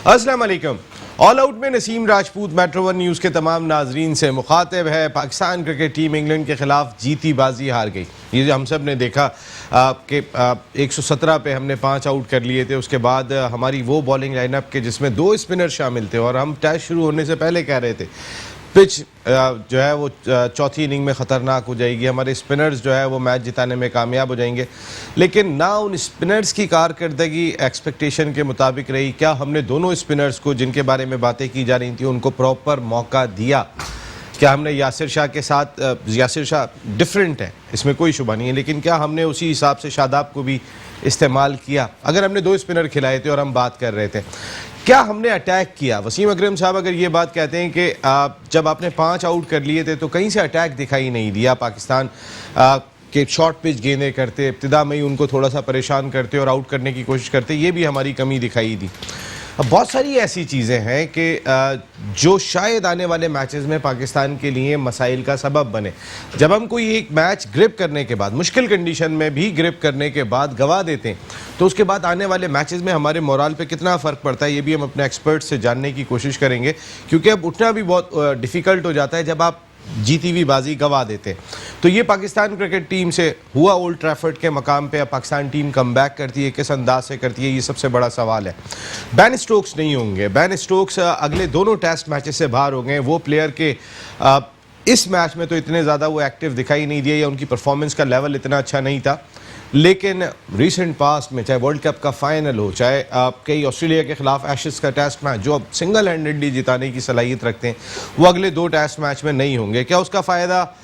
अस्सलाम वालेकुम। All out में Naseem Rajput metro one news के तमाम नाजरीन से मुखातिब है। पाकिस्तान क्रिकेट टीम इंग्लैंड के खिलाफ जीती बाजी हार गई। ये जो हम सब ने देखा कि 117 पे हमने 5 आउट कर लिए थे। उसके बाद हमारी वो बॉलिंग लाइनअप के जिसमें 2 स्पिनर शामिल थे और हम टेस्ट शुरू होने से पहले कह रहे थे पिच जो है वो चौथी इनिंग में ख़तरनाक हो जाएगी, हमारे स्पिनर्स जो है वो मैच जिताने में कामयाब हो जाएंगे। लेकिन ना उन स्पिनर्स की कारकर्दगी एक्सपेक्टेशन के मुताबिक रही। क्या हमने दोनों स्पिनर्स को जिनके बारे में बातें की जा रही थी उनको प्रॉपर मौका दिया? क्या हमने यासिर शाह के साथ, यासिर शाह डिफरेंट है इसमें कोई शुबा नहीं है, लेकिन क्या हमने उसी हिसाब से शादाब को भी इस्तेमाल किया? अगर हमने 2 स्पिनर खिलाए थे और हम बात कर रहे थे, क्या हमने अटैक किया? वसीम अकरम साहब अगर ये बात कहते हैं कि जब आपने 5 आउट कर लिए थे तो कहीं से अटैक दिखाई नहीं दिया। पाकिस्तान के शॉर्ट पिच गेंदें करते, इब्तिदा में ही उनको थोड़ा सा परेशान करते और आउट करने की कोशिश करते, ये भी हमारी कमी दिखाई दी। बहुत सारी ऐसी चीज़ें हैं कि जो शायद आने वाले मैचेस में पाकिस्तान के लिए मसाइल का सबब बने। जब हम कोई एक मैच ग्रिप करने के बाद, मुश्किल कंडीशन में भी ग्रिप करने के बाद गवा देते हैं तो उसके बाद आने वाले मैचेस में हमारे मोराल पे कितना फ़र्क पड़ता है, ये भी हम अपने एक्सपर्ट से जानने की कोशिश करेंगे। क्योंकि अब उठना भी बहुत डिफ़िकल्ट हो जाता है जब आप जीती हुई बाजी गवा देते हैं। तो ये पाकिस्तान क्रिकेट टीम से हुआ ओल्ड ट्रैफर्ड के मकाम पे। अब पाकिस्तान टीम कम बैक करती है, किस अंदाज से करती है, ये सबसे बड़ा सवाल है। बेन स्टोक्स नहीं होंगे। बेन स्टोक्स अगले दोनों टेस्ट मैचेस से बाहर हो गए। वो प्लेयर के इस मैच में तो इतने ज़्यादा वो एक्टिव दिखाई नहीं दिए या उनकी परफॉर्मेंस का लेवल इतना अच्छा नहीं था। लेकिन रीसेंट पास्ट में चाहे वर्ल्ड कप का फाइनल हो, चाहे कई ऑस्ट्रेलिया के खिलाफ एशेज़ का टेस्ट मैच जो अब सिंगल हैंडेडली जिताने की सलाहियत रखते हैं, वो अगले 2 टेस्ट मैच में नहीं होंगे। क्या उसका फ़ायदा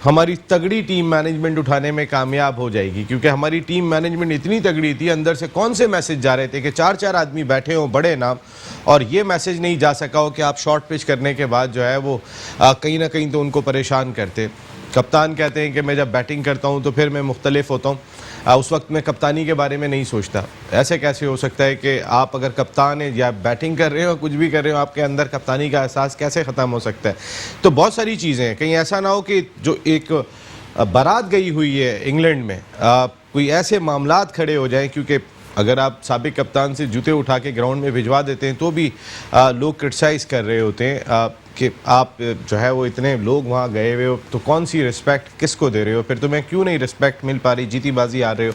हमारी तगड़ी टीम मैनेजमेंट उठाने में कामयाब हो जाएगी? क्योंकि हमारी टीम मैनेजमेंट इतनी तगड़ी थी, अंदर से कौन से मैसेज जा रहे थे कि 4-4 आदमी बैठे हों बड़े नाम, और ये मैसेज नहीं जा सका हो कि आप शॉर्ट पिच करने के बाद जो है वो कहीं ना कहीं तो उनको परेशान करते। कप्तान कहते हैं कि मैं जब बैटिंग करता हूँ तो फिर मैं मुख्तलिफ होता हूँ, उस वक्त मैं कप्तानी के बारे में नहीं सोचता। ऐसे कैसे हो सकता है कि आप अगर कप्तान है या बैटिंग कर रहे हो कुछ भी कर रहे हो, आपके अंदर कप्तानी का एहसास कैसे ख़त्म हो सकता है? तो बहुत सारी चीज़ें हैं। कहीं ऐसा ना हो कि जो एक बारात गई हुई है इंग्लैंड में, कोई ऐसे मामलात खड़े हो जाएं, क्योंकि अगर आप साबिक कप्तान से जूते उठा के ग्राउंड में भिजवा देते हैं तो भी लोग क्रिटिसाइज़ कर रहे होते हैं कि आप जो है वो इतने लोग वहाँ गए हुए हो तो कौन सी रिस्पेक्ट किसको दे रहे हो, फिर तुम्हें क्यों नहीं रिस्पेक्ट मिल पा रही, जीती बाजी आ रहे हो।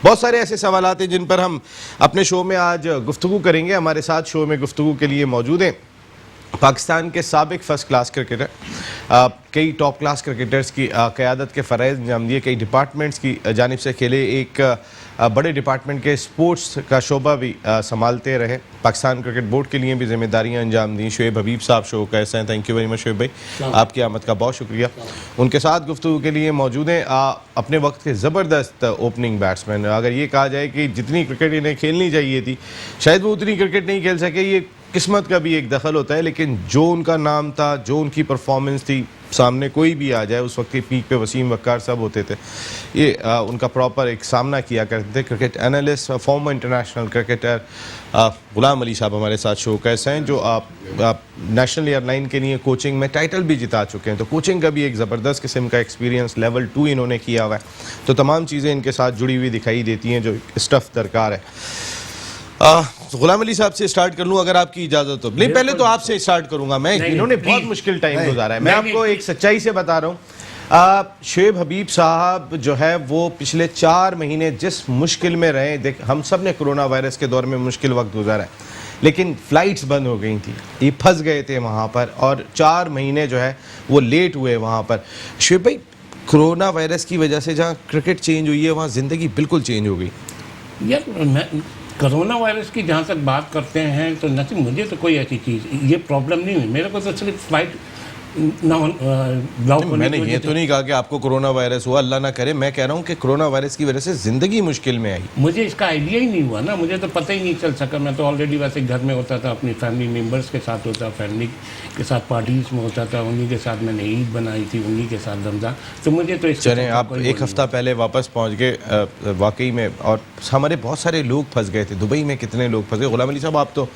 बहुत सारे ऐसे सवालात हैं जिन पर हम अपने शो में आज गुफ्तगू करेंगे। हमारे साथ शो में गुफ्तगू के लिए मौजूद हैं पाकिस्तान के साबिक फर्स्ट क्लास क्रिकेटर, कई टॉप क्लास क्रिकेटर्स की क़यादत के फ़राइज़ अंजाम दिए, कई डिपार्टमेंट्स की जानिब से खेले, एक बड़े डिपार्टमेंट के स्पोर्ट्स का शोबा भी संभालते रहे, पाकिस्तान क्रिकेट बोर्ड के लिए भी जिम्मेदारियां अंजाम दी। शुएब हबीब साहब शो कैसे हैं? Thank you very much Shoaib भाई, आपकी आमद का बहुत शुक्रिया। उनके साथ गुफ्तगू के लिए मौजूद हैं अपने वक्त के ज़बरदस्त ओपनिंग बैट्समैन। अगर ये कहा जाए कि जितनी क्रिकेट इन्हें खेलनी चाहिए थी शायद वो उतनी क्रिकेट नहीं खेल सके, ये किस्मत का भी एक दखल होता है, लेकिन जो उनका नाम था, जो उनकी परफॉर्मेंस थी, सामने कोई भी आ जाए, उस वक्त के पीक पे वसीम वक्कार सब होते थे, ये उनका प्रॉपर एक सामना किया करते थे। Cricket analyst, former international cricketer Ghulam Ali sahab हमारे साथ शो कैसे हैं, जो आप नेशनल एयरलाइन के लिए कोचिंग में टाइटल भी जिता चुके हैं, तो कोचिंग का भी एक ज़बरदस्त किस्म का एक्सपीरियंस लेवल 2 इन्होंने किया हुआ है। तो तमाम चीज़ें इनके साथ जुड़ी हुई दिखाई देती हैं जो स्टफ़ दरकार है। गुलाम अली साहब से स्टार्ट कर लूं अगर आपकी इजाजत हो? नहीं, पहले तो आपसे स्टार्ट करूंगा मैं। इन्होंने बहुत मुश्किल टाइम गुजारा है, मैं आपको एक सच्चाई से बता रहा हूं। शुएब हबीब साहब जो है वो पिछले 4 महीने जिस मुश्किल में रहे, देख हम सब ने कोरोना वायरस के दौर में मुश्किल वक्त गुजारा है, लेकिन फ़्लाइट्स बंद हो गई थी, ये फंस गए थे वहाँ पर और 4 महीने जो है वो लेट हुए वहाँ पर। शुएब भाई, कोरोना वायरस की वजह से जहाँ क्रिकेट चेंज हुई है वहाँ ज़िंदगी बिल्कुल चेंज हो गई। यार कोरोना वायरस की जहाँ तक बात करते हैं तो नसीब, मुझे तो कोई ऐसी चीज़ ये प्रॉब्लम नहीं हुई। मेरे को तो सिर्फ फ्लाइट मैंने ये तो नहीं कहा कि आपको कोरोना वायरस हुआ, अल्लाह ना करे। मैं कह रहा हूँ कि कोरोना वायरस की वजह से ज़िंदगी मुश्किल में आई। मुझे इसका आइडिया ही नहीं हुआ ना, मुझे तो पता ही नहीं चल सका। मैं तो ऑलरेडी वैसे घर में होता था, अपनी फैमिली मेम्बर्स के साथ होता, फैमिली के साथ पार्टीज में होता था, उन्हीं के साथ मैंने ईद बनाई थी, उन्हीं के साथ रमज़ान। तो मुझे तो चलें, आप एक हफ़्ता पहले वापस पहुँच गए वाकई में, और हमारे बहुत सारे लोग फंस गए थे। दुबई में कितने लोग फंस गए। गुलाम अली साहब, आप तो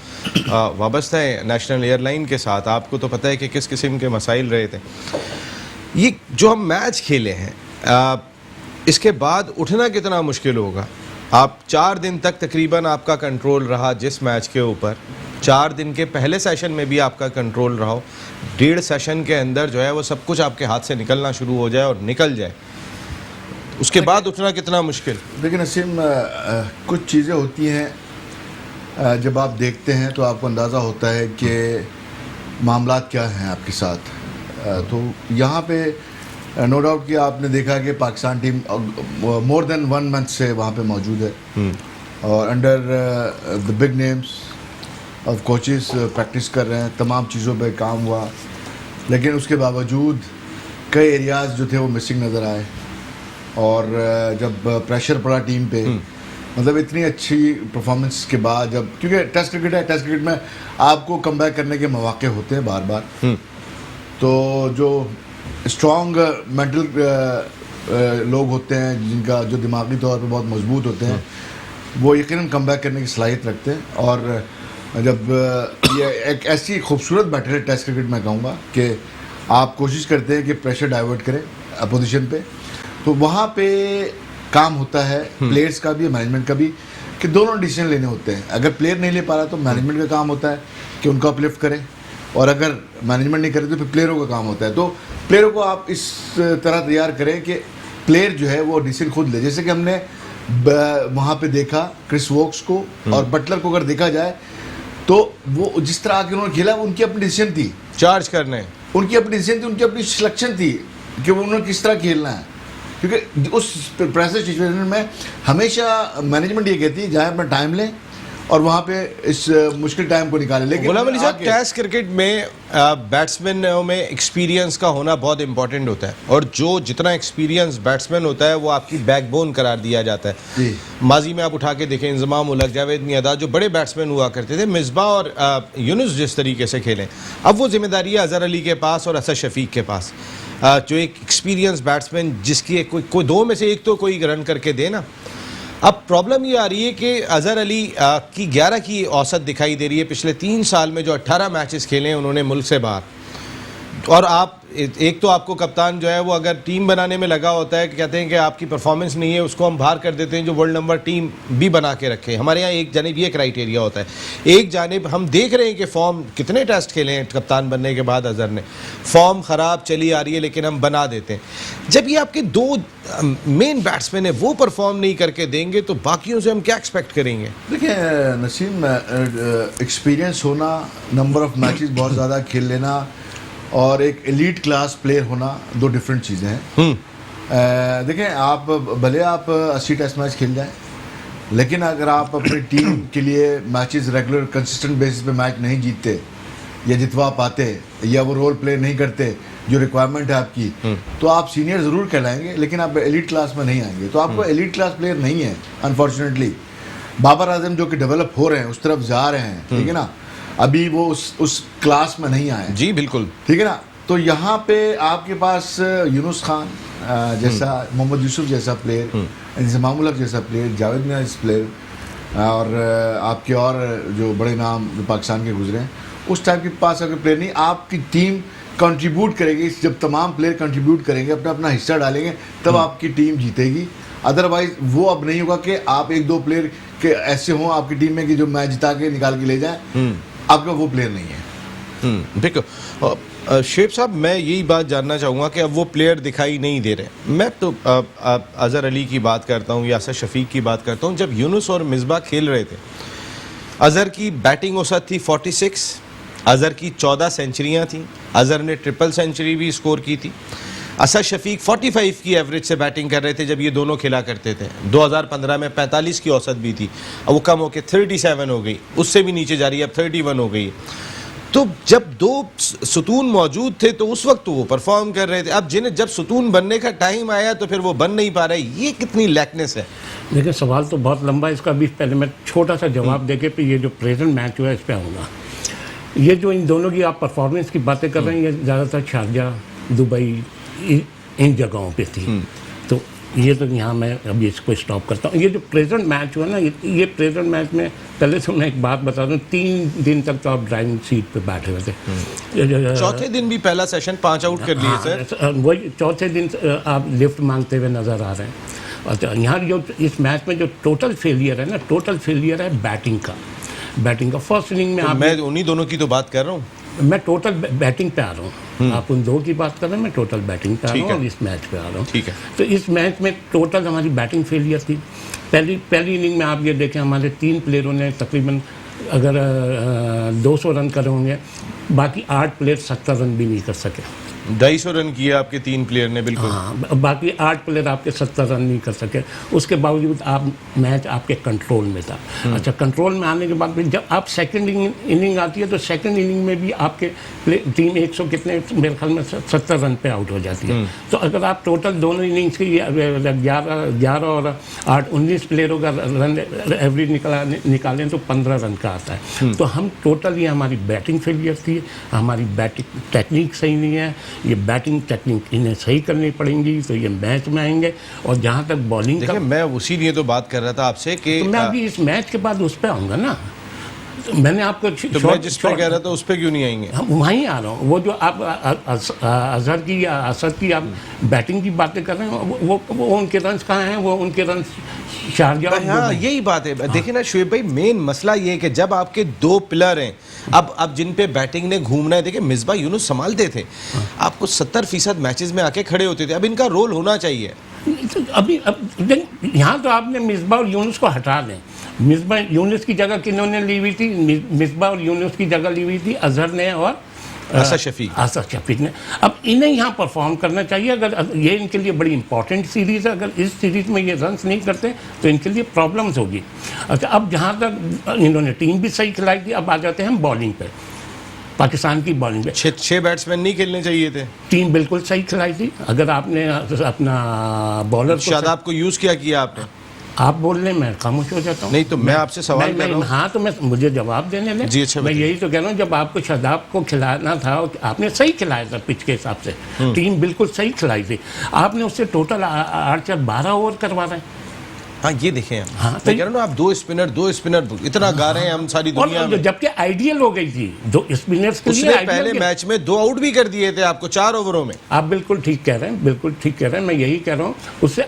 वाबस्ता है नेशनल एयरलाइन के साथ, आपको तो पता है कि किस किस्म के मसाइल रहे थे। ये जो हम मैच खेले हैं इसके बाद उठना कितना मुश्किल होगा। आप 4 दिन तक तकरीबन आपका कंट्रोल रहा जिस मैच के ऊपर, 4 दिन के पहले सेशन में भी आपका कंट्रोल रहा हो, 1.5 सेशन के अंदर जो है वो सब कुछ आपके हाथ से निकलना शुरू हो जाए और निकल जाए, उसके बाद उठना कितना मुश्किल। देखिए नसीम, कुछ चीज़ें होती हैं जब आप देखते हैं तो आपको अंदाज़ा होता है कि मामलात क्या हैं आपके साथ। तो यहाँ पे नो डाउट कि आपने देखा कि Pakistan team more than 1 month से वहाँ पे मौजूद है और under the big names of coaches practice कर रहे हैं, तमाम चीज़ों पे काम हुआ, लेकिन उसके बावजूद कई एरियाज़ जो थे वो मिसिंग नज़र आए। और जब प्रेशर पड़ा टीम पे, मतलब इतनी अच्छी परफॉर्मेंस के बाद, जब क्योंकि टेस्ट क्रिकेट है, टेस्ट क्रिकेट में आपको कमबैक करने के मौके होते हैं बार बार, तो जो स्ट्रॉन्ग मेंटल लोग होते हैं जिनका जो दिमागी तौर पे बहुत मजबूत होते हैं, वो यकीनन कमबैक करने की सलाहियत रखते हैं। और जब ये एक ऐसी खूबसूरत बैटल है टेस्ट क्रिकेट में कहूँगा कि आप कोशिश करते हैं कि प्रेशर डाइवर्ट करें अपोजिशन पे, तो वहाँ पे काम होता है प्लेयर्स का भी, मैनेजमेंट का भी, कि दोनों डिसीजन लेने होते हैं। अगर प्लेयर नहीं ले पा रहा तो मैनेजमेंट का काम होता है कि उनको अपलिफ्ट करें, और अगर मैनेजमेंट नहीं करे तो फिर प्लेयरों का काम होता है। तो प्लेयरों को आप इस तरह तैयार करें कि प्लेयर जो है वो डिसीजन खुद ले। जैसे कि हमने वहाँ पे देखा क्रिस वोक्स को और बटलर को, अगर देखा जाए तो वो जिस तरह आके उन्होंने खेला, उनकी अपनी डिसीजन थी, चार्ज करने उनकी अपनी डिसीजन थी, उनकी अपनी सिलेक्शन थी कि उन्होंने किस तरह खेलना है। क्योंकि उस प्रेशर सिचुएशन में हमेशा मैनेजमेंट ये कहती है जहाँ अपना टाइम लें और वहाँ पे इस मुश्किल टाइम को निकालें। लेकिन गुलाम अली साहब, टेस्ट क्रिकेट में बैट्समैन में एक्सपीरियंस का होना बहुत इंपॉर्टेंट होता है, और जो जितना एक्सपीरियंस बैट्समैन होता है वो आपकी बैकबोन करार दिया जाता है। माजी में आप उठा के देखें, इंजमाम उलग, जावेद मियांदाद, जो बड़े बैट्समैन हुआ करते थे, मिसबा और यूनुस जिस तरीके से खेलें, अब वो जिम्मेदारी है अजहर अली के पास और असद शफीक के पास, जो एक एक्सपीरियंस बैट्समैन जिसकी कोई 2 में से एक तो कोई रन करके दे ना। अब प्रॉब्लम ये आ रही है कि अजहर अली की 11 की औसत दिखाई दे रही है पिछले 3 साल में, जो 18 मैचेस खेले हैं उन्होंने मुल्क से बाहर। और आप एक तो आपको कप्तान जो है वो अगर टीम बनाने में लगा होता है कि कहते हैं कि आपकी परफॉर्मेंस नहीं है, उसको हम बाहर कर देते हैं, जो वर्ल्ड नंबर टीम भी बना के रखे। हमारे यहाँ एक जानिब ये क्राइटेरिया होता है, एक जानिब हम देख रहे हैं कि फॉर्म कितने टेस्ट खेले हैं कप्तान बनने के बाद अजहर ने, फॉर्म ख़राब चली आ रही है लेकिन हम बना देते हैं। जब ये आपके 2 मेन बैट्समैन है वो परफॉर्म नहीं करके देंगे तो बाकियों से हम क्या एक्सपेक्ट करेंगे? देखिए नसीम, एक्सपीरियंस होना, नंबर ऑफ मैचेस बहुत ज़्यादा खेल लेना और एक एलीट क्लास प्लेयर होना 2 डिफरेंट चीज़ें हैं। देखें, आप भले आप 80 टेस्ट मैच खेल जाएं, लेकिन अगर आप अपनी टीम के लिए मैचेस रेगुलर कंसिस्टेंट बेसिस पे मैच नहीं जीतते या जितवा पाते या वो रोल प्ले नहीं करते जो रिक्वायरमेंट है आपकी, तो आप सीनियर ज़रूर कहलाएंगे लेकिन आप एलीट क्लास में नहीं आएंगे। तो आपको एलीट क्लास प्लेयर नहीं है अनफॉर्चुनेटली। बाबर आजम जो कि डेवलप हो रहे हैं, उस तरफ जा रहे हैं, ठीक है ना, अभी वो उस क्लास में नहीं आए। जी बिल्कुल, ठीक है ना। तो यहाँ पे आपके पास यूनुस खान जैसा, मोहम्मद यूसुफ जैसा प्लेयर, इंजमाम उलग जैसा प्लेयर, जावेद मियां जैसा प्लेयर, और आपके और जो बड़े नाम जो पाकिस्तान के गुजरे हैं, उस टाइप के पास अगर प्लेयर नहीं, आपकी टीम कंट्रीब्यूट करेगी। जब तमाम प्लेयर कंट्रीब्यूट करेंगे, अपना अपना हिस्सा डालेंगे, तब आपकी टीम जीतेगी। अदरवाइज वो अब नहीं होगा कि आप 1-2 प्लेयर के ऐसे हों आपकी टीम में कि जो मैच जिता के निकाल के ले जाएं, आपका वो प्लेयर नहीं है। देखो शेख साहब, मैं यही बात जानना चाहूँगा कि अब वो प्लेयर दिखाई नहीं दे रहे। मैं तो अजहर अली की बात करता हूँ या असद शफीक की बात करता हूँ। जब यूनुस और मिसबा खेल रहे थे, अजहर की बैटिंग औसत थी 46, अजहर की 14 सेंचुरियाँ थी, अजहर ने ट्रिपल सेंचुरी भी स्कोर की थी। असद शफीक 45 की एवरेज से बैटिंग कर रहे थे जब ये दोनों खेला करते थे। 2015 में 45 की औसत भी थी, अब वो कम होकर 37 हो गई, उससे भी नीचे जा रही है, अब 31 हो गई। तो जब 2 सुतून मौजूद थे तो उस वक्त तो वो परफॉर्म कर रहे थे। अब जब सुतून बनने का टाइम आया तो फिर वो बन नहीं पा रहे। ये कितनी लैकनेस है? देखिए, सवाल तो बहुत लंबा है, इसका भी पहले मैं छोटा सा जवाब देके फिर ये जो प्रेजेंट मैच हुआ है इस पर आऊँगा। ये जो इन दोनों की आप परफॉर्मेंस की बातें कर रहे हैं, ये ज़्यादातर शारजा, दुबई, इन जगहों पे थी। तो ये तो यहाँ मैं अभी इसको स्टॉप करता हूँ। ये जो प्रेजेंट मैच हुआ ना, ये प्रेजेंट मैच में पहले से मैं एक बात बता दूँ, 3 दिन तक तो आप ड्राइविंग सीट पे बैठे हुए थे। चौथे दिन भी पहला सेशन 5 आउट कर लिए सर। वही चौथे दिन आप लिफ्ट मांगते हुए नज़र आ रहे हैं। अच्छा, यहाँ जो इस मैच में जो टोटल फेलियर है ना, टोटल फेलियर है बैटिंग का फर्स्ट इनिंग में तो आप मैं उन्हीं दोनों की तो बात कर रहा हूँ। मैं टोटल बैटिंग पे आ रहा हूँ, आप उन दो की बात कर रहे हैं, मैं टोटल बैटिंग पे आ रहा हूँ और इस मैच पे आ रहा हूँ। ठीक है। तो इस मैच में टोटल हमारी बैटिंग फेलियर थी। पहली इनिंग में आप ये देखें, हमारे 3 प्लेयरों ने तकरीबन अगर 200 रन करे होंगे, बाकी 8 प्लेयर 70 रन भी नहीं कर सके। 250 रन किए आपके 3 प्लेयर ने, बिल्कुल। हाँ, बाकी 8 प्लेयर आपके 70 रन नहीं कर सके। उसके बावजूद मैच आपके कंट्रोल में था। अच्छा, कंट्रोल में आने के बाद भी जब आप सेकंड इनिंग आती है तो सेकंड इनिंग में भी आपके टीम 100 कितने, मेरे ख्याल में 70 रन पे आउट हो जाती है। तो अगर आप टोटल दोनों इनिंग्स की 11 और 8 19 प्लेयरों का रन एवरेज निकालें तो 15 रन का आता है। तो हम टोटल ये हमारी बैटिंग फेलियर थी, हमारी बैटिंग टेक्निक सही नहीं है। ये बैटिंग टेक्निक इन्हें सही करनी पड़ेंगी तो ये मैच में आएंगे। और जहाँ तक बॉलिंग का, देखिए मैं उसी लिए तो बात कर रहा था आपसे कि तो मैं अभी इस मैच के बाद उस पर आऊँगा ना। मैंने आपको तो मैं जिस पे कह रहा था उस पे क्यों नहीं आएंगे? हम वहीं आ रहा हूँ। वो जो आप अजहर की या असद की आप बैटिंग की बातें कर रहे हैं, वो उनके रन्स कहाँ हैं? वो उनके रन्स शारजाह। हाँ, यही बात है। देखिए ना शुएब भाई, मेन मसला ये है कि जब आपके 2 पिलर हैं, अब जिन पे बैटिंग ने घूमना है, देखिए मिसबाह यूनुस संभालते थे, आपको 70% मैचेस में आके खड़े होते थे। अब इनका रोल होना चाहिए। अब यहाँ तो आपने मिसबाह और यूनुस को हटा दें। मिसबाह यूनुस की जगह किन्होंने ली हुई थी? मिसबाह और यूनुस की जगह ली हुई थी अजहर ने और आसिफ शफीक ने। अब इन्हें यहाँ परफॉर्म करना चाहिए। अगर ये इनके लिए बड़ी इंपॉर्टेंट सीरीज़ है, अगर इस सीरीज़ में ये रन्स नहीं करते तो इनके लिए प्रॉब्लम्स होगी। अच्छा, अब जहाँ तक इन्होंने टीम भी सही खिलाई थी, अब आ जाते हैं हम बॉलिंग पे। पाकिस्तान की बॉलिंग पे 6 बैट्समैन नहीं खेलने चाहिए थे। टीम बिल्कुल सही खिलाई थी। अगर आपने अपना बॉलर शादाब को यूज़ किया आपने? आप बोल रहे, मैं खामोश हो जाता हूँ। नहीं तो मैं आपसे सवाल कर रहा हूँ। हाँ, तो मुझे जवाब देने दें। जी, अच्छा, मैं यही तो कह रहा हूँ, जब आपको शादाब को खिलाना था, आपने सही खिलाया था पिच के हिसाब से, टीम बिल्कुल सही खिलाई थी। आपने उससे टोटल 8-4-12 ओवर करवा रहे हैं। हाँ, ये देखें हम। हाँ, मैं कह रहा हूँ ना, आप 2 स्पिनर इतना गा रहे हैं हम सारी दुनिया में। जबकि आइडियल हो गई थी 2 स्पिनर्स के लिए। उसने पहले मैच में 2 आउट भी कर दिए थे आपको 4 ओवरों में। आप बिल्कुल ठीक कह रहे हैं, बिल्कुल ठीक कह रहे हैं। मैं यही कह रहा हूँ, उससे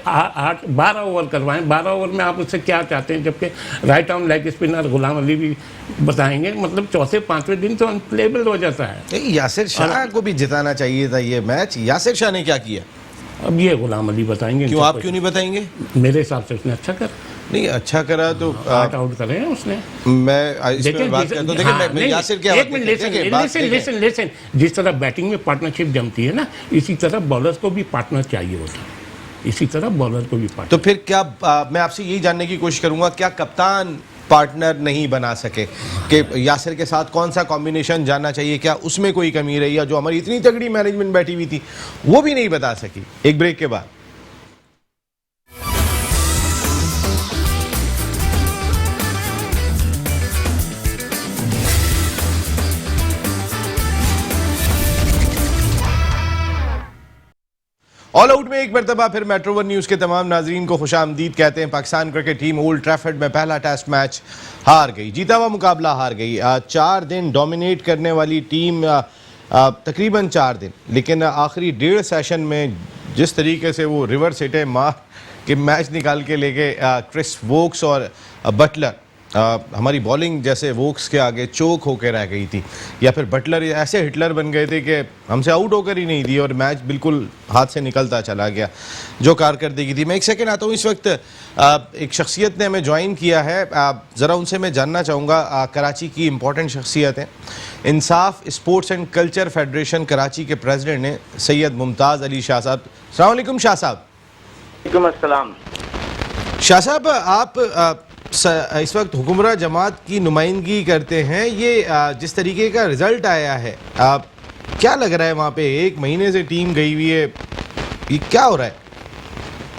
12 ओवर करवाएं। 12 ओवर में आप उससे क्या चाहते हैं? जबकि right arm leg spinner Ghulam Ali भी बताएंगे, मतलब 4-5वें दिन तो अनप्लेबल हो जाता है। यासिर शाह को भी जिताना चाहिए था ये मैच। यासिर शाह ने क्या किया? अब ये गुलाम अली बताएंगे। क्यों, आप क्यों नहीं बताएंगे? मेरे हिसाब से उसने अच्छा कर नहीं, अच्छा करा तो 8 आउट करे हैं उसने। मैं इस पे बात करता हूं। देखिए मैं यासिर क्या एक मिनट लेसन, जिस तरह बैटिंग में पार्टनरशिप जमती है ना, इसी तरह बॉलर्स को भी पार्टनर चाहिए होता है। इसी तरह बॉलर को भी पार्टनर। तो फिर क्या मैं आपसे यही जानने की कोशिश करूंगा, क्या कप्तान पार्टनर नहीं बना सके कि यासिर के साथ कौन सा कॉम्बिनेशन जानना चाहिए? क्या उसमें कोई कमी रही, या जो हमारी इतनी तगड़ी मैनेजमेंट बैठी हुई थी वो भी नहीं बता सकी? एक ब्रेक के बाद ऑल आउट में एक मरतबा फिर मेट्रो वन न्यूज़ के तमाम नाजरीन को खुशामदीद कहते हैं। Pakistan cricket team old Trafford में पहला टेस्ट मैच हार गई, जीता हुआ मुकाबला हार गई। 4 दिन डोमिनेट करने वाली टीम, तकरीबन 4 दिन, लेकिन आखिरी 1.5 सेशन में जिस तरीके से वो रिवर्स हिटे मार के मैच निकाल के लेके क्रिस वोक्स और बटलर, हमारी बॉलिंग जैसे वोक्स के आगे चोक होकर रह गई थी, या फिर बटलर ऐसे हिटलर बन गए थे कि हमसे आउट होकर ही नहीं दी और मैच बिल्कुल हाथ से निकलता चला गया, जो कारकर्दगी थी। मैं एक सेकंड आता हूँ। इस वक्त एक शख्सियत ने हमें ज्वाइन किया है, ज़रा उनसे मैं जानना चाहूँगा। कराची की इम्पोर्टेंट शख्सियत है, Insaf sports and culture federation Karachi के प्रेसिडेंट ने सैयद मुमताज़ अली शाह साहब। अस्सलाम वालेकुम शाह साहब। वालेकुम अस्सलाम। शाह साहब, आप इस वक्त हुक्मरान जमात की नुमाइंदगी करते हैं। ये जिस तरीके का रिजल्ट आया है, क्या लग रहा है? वहाँ पे 1 महीने से टीम गई हुई है, ये क्या हो रहा है?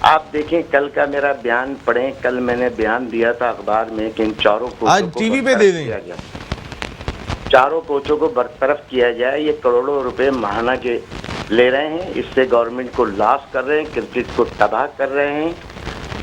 आप देखें, कल का मेरा बयान पढ़ें। कल मैंने बयान दिया था अखबार में कि इन चारों कोचों आज टीवी पे दे दें। चारों कोचों को बरतरफ किया जाए। ये करोड़ों रुपए माहाना के ले रहे हैं, इससे गवर्नमेंट को लॉस कर रहे हैं, क्रिकेट को तबाह कर रहे हैं।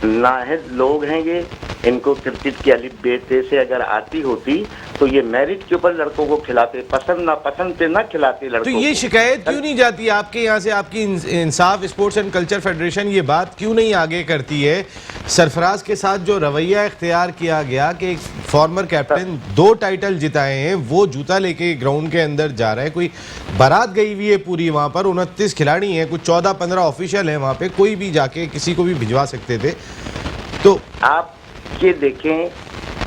नाहिद लोग हैं ये, इनको क्रिकेट की अलिफ बेते से अगर आती होती तो ये मेरिट के ऊपर लड़कों को खिलाते, पसंद नापसंद पे ना खिलाते तो लड़कों ये को। शिकायत क्यों नहीं जाती आपके यहाँ से? आपकी इंसाफ स्पोर्ट्स एंड कल्चर फेडरेशन ये बात क्यों नहीं आगे करती है? सरफराज के साथ जो रवैया इख्तियार किया गया कि एक फॉर्मर कैप्टन 2 टाइटल जिताए हैं, वो जूता लेके ग्राउंड के अंदर जा रहा है, कोई बारात गई हुई है पूरी, वहाँ पर 29 खिलाड़ी हैं, कुछ 14-15 ऑफिशियल हैं वहाँ पे, कोई भी जाके किसी को भी भिजवा सकते थे। तो आप ये देखें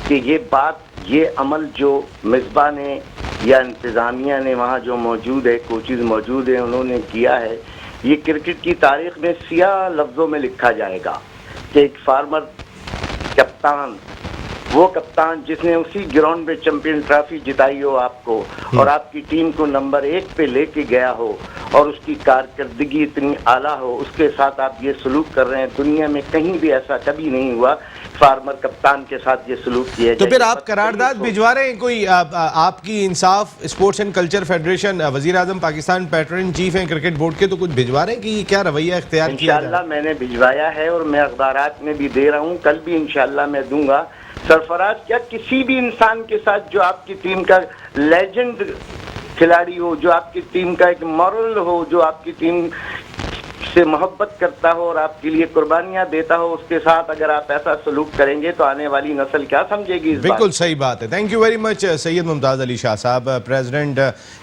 कि ये बात, ये अमल जो मिसबा ने या इंतज़ामिया ने वहाँ जो मौजूद है, कोचेज़ मौजूद हैं, उन्होंने किया है, ये क्रिकेट की तारीख में सियाह लफ्ज़ों में लिखा जाएगा कि एक फार्मर कप्तान, वो कप्तान जिसने उसी ग्राउंड पे चैंपियन ट्रॉफी जिताई हो आपको और आपकी टीम को नंबर 1 पे लेके गया हो और उसकी कारकर्दगी इतनी आला हो, उसके साथ आप ये सलूक कर रहे हैं। दुनिया में कहीं भी ऐसा कभी नहीं हुआ फार्मर कप्तान के साथ ये सलूक किया तो जाए। फिर आप करारदाद भिजवा रहे हैं कोई? आपकी इंसाफ स्पोर्ट्स एंड कल्चर फेडरेशन, वजीर आजम पाकिस्तान पैटर्न चीफ हैं क्रिकेट बोर्ड के, तो कुछ भिजवा रहे हैं कि ये क्या रवैया इख्तियार किया जाए? इंशाल्लाह मैंने भिजवाया है और मैं अखबारात में भी दे रहा हूँ, कल भी इंशाल्लाह मैं दूंगा। सरफराज क्या किसी भी इंसान के साथ जो आपकी टीम का लेजेंड खिलाड़ी हो, जो आपकी टीम का एक मॉरल हो, जो आपकी टीम से मोहब्बत करता हो और आपके लिए कुर्बानियां देता हो, उसके साथ अगर आप ऐसा सलूक करेंगे तो आने वाली नस्ल क्या समझेगी इस बात? बिल्कुल सही बात है। Thank you very much Syed Mumtaz Ali Shah sahab, president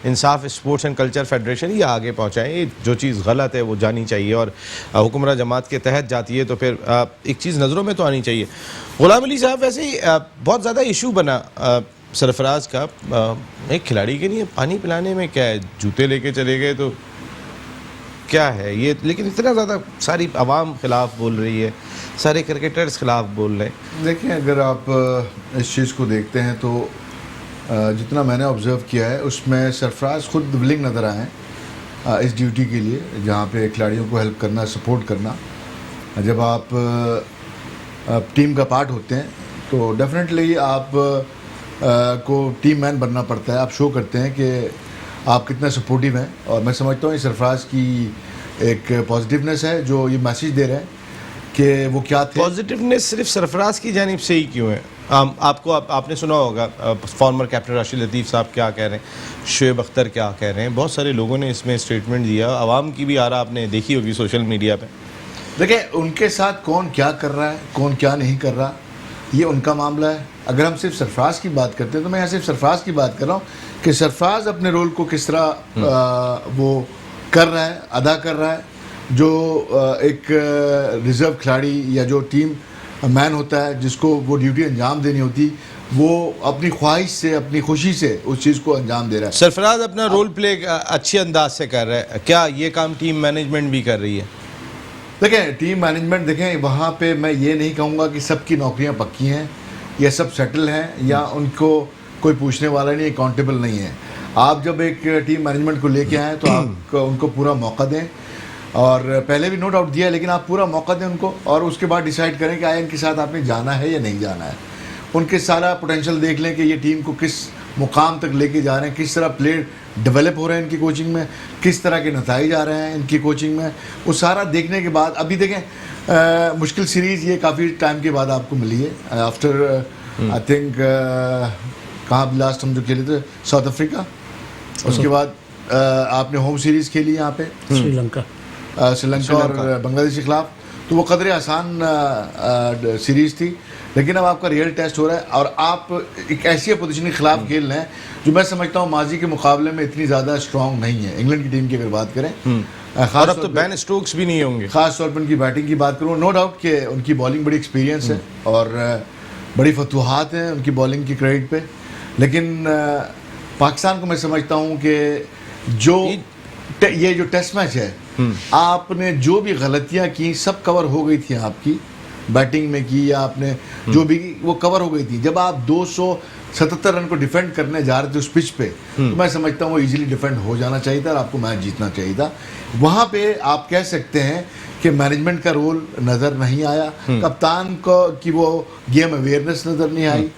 Insaf sports and culture federation. ये आगे पहुँचाएँ, जो चीज़ गलत है वो जानी चाहिए और हुक्मरां जमात के तहत जाती है तो फिर एक चीज़ नज़रों में तो आनी चाहिए। गुलाम अली साहब, वैसे ही बहुत ज़्यादा इशू बना सरफराज का, एक खिलाड़ी के लिए पानी पिलाने में क्या है, जूते लेके चले गए तो क्या है ये? लेकिन इतना ज़्यादा सारी आवाम खिलाफ बोल रही है, सारे क्रिकेटर्स खिलाफ बोल रहे हैं। देखिए, अगर आप इस चीज़ को देखते हैं तो जितना मैंने ऑब्ज़र्व किया है उसमें सरफराज खुद विलिंग नज़र आए हैं इस ड्यूटी के लिए, जहाँ पे खिलाड़ियों को हेल्प करना, सपोर्ट करना। जब आप टीम का पार्ट होते हैं तो डेफिनेटली आप को टीम मैन बनना पड़ता है। आप शो करते हैं कि आप कितना सपोर्टिव हैं, और मैं समझता हूँ ये सरफराज की एक पॉजिटिवनेस है जो ये मैसेज दे रहे हैं कि वो क्या थे। पॉजिटिवनेस सिर्फ सरफराज की जानिब से ही क्यों है? आपने सुना होगा फॉर्मर कैप्टन राशिद लतीफ़ साहब क्या कह रहे हैं, शुएब अख्तर क्या कह रहे हैं, बहुत सारे लोगों ने इसमें स्टेटमेंट दिया, आवाम की भी आरा आपने देखी होगी सोशल मीडिया पे। देखिए, उनके साथ कौन क्या कर रहा है, कौन क्या नहीं कर रहा, ये उनका मामला है। अगर हम सिर्फ सरफराज की बात करते हैं तो मैं यहाँ सिर्फ सरफराज की बात कर रहा हूँ कि सरफराज अपने रोल को किस तरह वो कर रहा है, अदा कर रहा है। जो एक रिज़र्व खिलाड़ी या जो टीम मैन होता है, जिसको वो ड्यूटी अंजाम देनी होती, वो अपनी ख्वाहिश से, अपनी खुशी से उस चीज़ को अंजाम दे रहा है। सरफराज अपना रोल प्ले अच्छे अंदाज से कर रहा है, क्या ये काम टीम मैनेजमेंट भी कर रही है? देखें, टीम मैनेजमेंट देखें, वहाँ पे मैं ये नहीं कहूँगा कि सबकी नौकरियाँ पक्की हैं या सब सेटल हैं या उनको कोई पूछने वाला नहीं, अकाउंटेबल नहीं है। आप जब एक टीम मैनेजमेंट को लेके आएँ तो आप उनको पूरा मौका दें, और पहले भी नो डाउट दिया है, लेकिन आप पूरा मौका दें उनको, और उसके बाद डिसाइड करें कि आया इनके साथ आपने जाना है या नहीं जाना है। उनके सारा पोटेंशियल देख लें कि ये टीम को किस मुकाम तक लेके जा रहे हैं, किस तरह प्लेयर डेवलप हो रहे हैं इनकी कोचिंग में, किस तरह के नतीजे आ रहे हैं इनकी कोचिंग में। वो सारा देखने के बाद अभी देखें, मुश्किल सीरीज़ ये काफ़ी टाइम के बाद आपको मिली है, आफ्टर आई थिंक कहाँ लास्ट हम जो खेले थे, साउथ अफ्रीका। उसके बाद आपने होम सीरीज़ खेली यहाँ पे श्रीलंका और बांग्लादेश के खिलाफ, तो वो कदरे आसान सीरीज़ थी। लेकिन अब आपका रियल टेस्ट हो रहा है और आप एक ऐसी पोजीशन के खिलाफ खेल रहे हैं जो मैं समझता हूँ माजी के मुकाबले में इतनी ज़्यादा स्ट्रॉन्ग नहीं है। इंग्लैंड की टीम की अगर बात करें, और अब तो बैन स्ट्रोक्स भी नहीं होंगे। खास तौर पर उनकी बैटिंग की बात करूँ, नो डाउट कि उनकी बॉलिंग बड़ी एक्सपीरियंस है और बड़ी फतूहात हैं उनकी बॉलिंग की क्रेडिट पे। लेकिन पाकिस्तान को मैं समझता हूँ कि ये जो टेस्ट मैच है, आपने जो भी गलतियाँ की सब कवर हो गई थी, आपकी बैटिंग में की या आपने जो भी की वो कवर हो गई थी। जब आप 277 रन को डिफेंड करने जा रहे थे उस पिच पे, तो मैं समझता हूँ वो इजीली डिफेंड हो जाना चाहिए था और आपको मैच जीतना चाहिए था। वहाँ पे आप कह सकते हैं कि मैनेजमेंट का रोल नज़र नहीं आया, कप्तान को की वो गेम अवेयरनेस नज़र नहीं आई,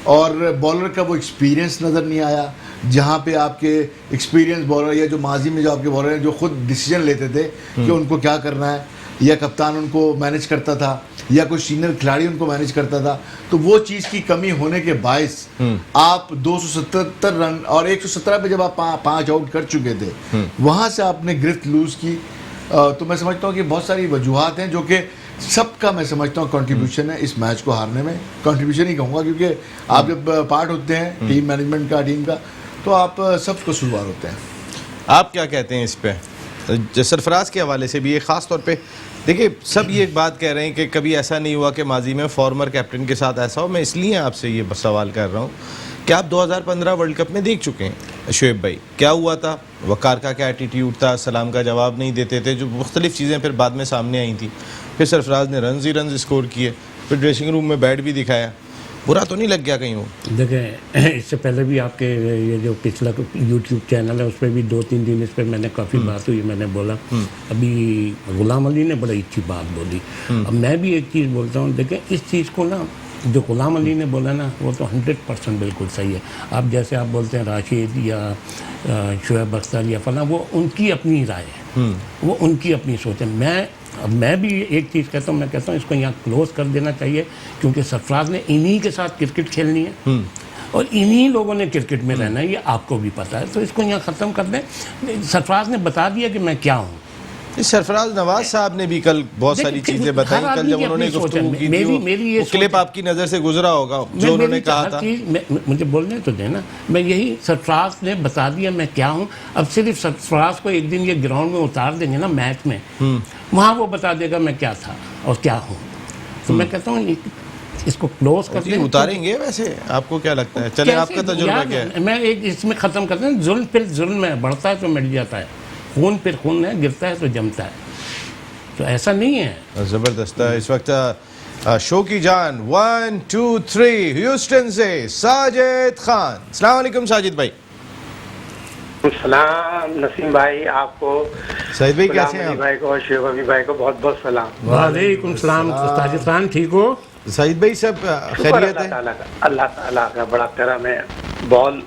और बॉलर का वो एक्सपीरियंस नज़र नहीं आया। जहाँ पे आपके एक्सपीरियंस बॉलर या जो माजी में जो आपके बॉलर हैं जो खुद डिसीजन लेते थे कि उनको क्या करना है, या कप्तान उनको मैनेज करता था या कोई सीनियर खिलाड़ी उनको मैनेज करता था, तो वो चीज़ की कमी होने के बायस आप 277 रन और 117 पे जब आप 5 आउट कर चुके थे, वहाँ से आपने गिरफ्त लूज़ की। तो मैं समझता हूँ कि बहुत सारी वजूहात हैं जो कि सबका मैं समझता हूँ कंट्रीब्यूशन है इस मैच को हारने में। कंट्रीब्यूशन ही कहूँगा, क्योंकि आप जब पार्ट होते हैं टीम मैनेजमेंट का, टीम का, तो आप सब कसूरवार होते हैं। आप क्या कहते हैं इस पे? सरफराज के हवाले से भी ये ख़ास तौर पे देखिए, सब ये एक बात कह रहे हैं कि कभी ऐसा नहीं हुआ कि माजी में फॉर्मर कैप्टन के साथ ऐसा हो। मैं इसलिए आपसे ये सवाल कर रहा हूँ कि आप 2015 वर्ल्ड कप में देख चुके हैं शोएब भाई, क्या हुआ था, वकार का क्या एटीट्यूड था, सलाम का जवाब नहीं देते थे, जो मुख्तलिफ चीज़ें फिर बाद में सामने आई थी। फिर सरफराज ने रन स्कोर किए, फिर ड्रेसिंग रूम में बैट भी दिखाया। बुरा तो नहीं लग गया कहीं वो? देखें, इससे पहले भी आपके ये जो पिछला यूट्यूब चैनल है उस पर भी 2-3 दिन इस पर मैंने काफ़ी बात हुई, मैंने बोला। अभी गुलाम अली ने बड़ी अच्छी बात बोली। अब मैं भी एक चीज़ बोलता हूँ, देखें इस चीज़ को ना, जो गुलाम अली ने बोला ना, वो तो 100% बिल्कुल सही है। आप जैसे आप बोलते हैं राशिद या शोएब अख्तर या फला, वो उनकी अपनी राय है, वो उनकी अपनी सोच है। मैं भी एक चीज़ कहता हूँ, मैं कहता हूँ इसको यहाँ क्लोज कर देना चाहिए, क्योंकि सरफराज ने इन्हीं के साथ क्रिकेट खेलनी है और इन्हीं लोगों ने क्रिकेट में रहना है, ये आपको भी पता है। तो इसको यहाँ ख़त्म कर दें। सरफराज ने बता दिया कि मैं क्या हूँ। सरफराज नवाज साहब ने भी कल बहुत सारी चीज़ें बताई। कल जब उन्होंने गुफ्तगू की थी, वो क्लिप आपकी नज़र से गुजरा होगा जो उन्होंने कहा था। मुझे बोलने तो देना, मैं यही, सरफराज ने बता दिया मैं क्या हूँ। अब सिर्फ सरफराज को एक दिन ये ग्राउंड में उतार देंगे ना मैच में, वहाँ वो बता देगा मैं क्या था और क्या हूँ। तो मैं कहता हूँ इसको क्लोज कर दें। उतारेंगे वैसे, आपको क्या लगता है? चले, आपका तजुर्बा क्या है? मैं एक इसमें ख़त्म करते हैं, जुल्म फिर जुल्म है, बढ़ता है तो मिट जाता है, खून फिर खून है, गिरता है तो जमता है, तो ऐसा नहीं है। ज़बरदस्त है। इस वक्त शो की जान 1 2 3 ह्यूस्टन से साजिद खान। अस्सलाम वालेकुम साजिद भाई। सलाम नसीम भाई, आपको, साजिद भाई कैसे हैं आप? भाई को और शेख अभी भाई को बहुत बहुत सलाम। वालेकुम सलाम। साजिद खान ठीक हो? साजिद भाई सब खैरियत है? अल्लाह ताला का बड़ा करम है। बॉल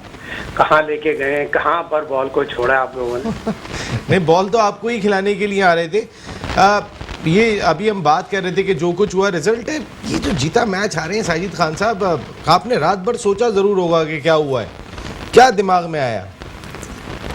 कहाँ लेके गए, कहाँ पर बॉल को छोड़ा आप लोगों ने? नहीं, बॉल तो आपको ही खिलाने के लिए आ रहे थे। ये अभी हम बात कर रहे थे कि जो कुछ हुआ रिजल्ट है, ये जो जीता मैच आ रहे हैं साजिद खान साहब, आपने रात भर सोचा ज़रूर होगा कि क्या हुआ है, क्या दिमाग में आया?